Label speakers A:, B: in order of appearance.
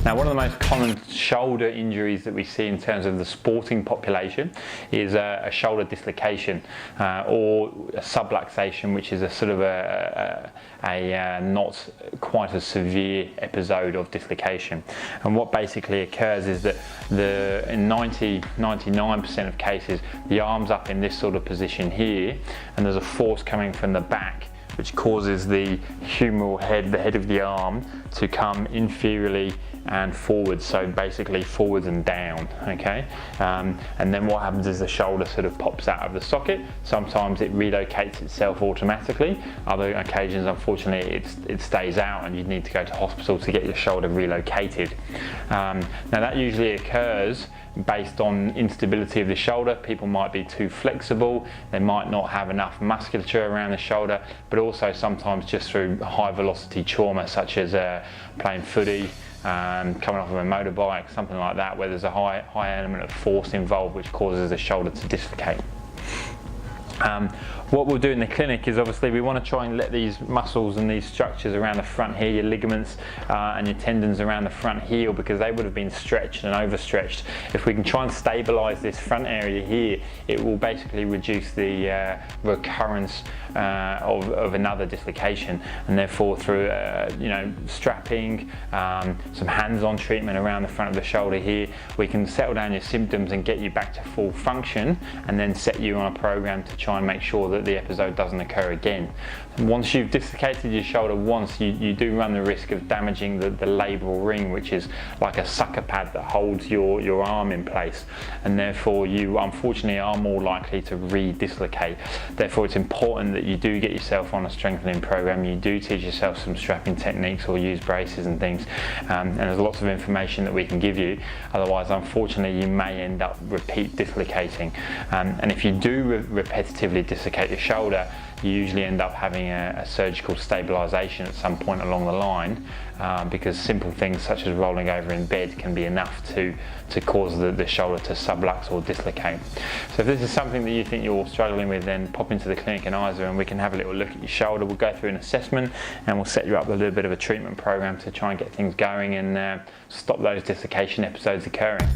A: Now, one of the most common shoulder injuries that we see in terms of the sporting population is a shoulder dislocation or a subluxation, which is a sort of a not quite as severe episode of dislocation. And what basically occurs is that in 99% of cases, the arm's up in this sort of position here, and there's a force coming from the back which causes the humeral head, the head of the arm, to come inferiorly and forwards, so basically forwards and down, okay? And then what happens is the shoulder sort of pops out of the socket. Sometimes it relocates itself automatically. Other occasions, unfortunately, it stays out and you need to go to hospital to get your shoulder relocated. Now that usually occurs based on instability of the shoulder. People might be too flexible, they might not have enough musculature around the shoulder, but also sometimes just through high velocity trauma, such as playing footy, coming off of a motorbike, something like that, where there's a high element of force involved which causes the shoulder to dislocate. What we'll do in the clinic is obviously we want to try and let these muscles and these structures around the front here, your ligaments and your tendons around the front heal, because they would have been stretched and overstretched. If we can try and stabilize this front area here, it will basically reduce the recurrence of another dislocation, and therefore through strapping, some hands-on treatment around the front of the shoulder here, we can settle down your symptoms and get you back to full function, and then set you on a program to try and make sure that the episode doesn't occur again. And once you've dislocated your shoulder once, you do run the risk of damaging the labral ring, which is like a sucker pad that holds your arm in place, and therefore you unfortunately are more likely to re-dislocate. Therefore it's important that you do get yourself on a strengthening program, you do teach yourself some strapping techniques or use braces and things, and there's lots of information that we can give you. Otherwise, unfortunately, you may end up repeat dislocating, and if you do repetitively dislocate your shoulder, you usually end up having a surgical stabilisation at some point along the line, because simple things such as rolling over in bed can be enough to cause the shoulder to sublux or dislocate. So if this is something that you think you're struggling with, then pop into the clinic in Isa and we can have a little look at your shoulder. We'll go through an assessment and we'll set you up with a little bit of a treatment program to try and get things going and stop those dislocation episodes occurring.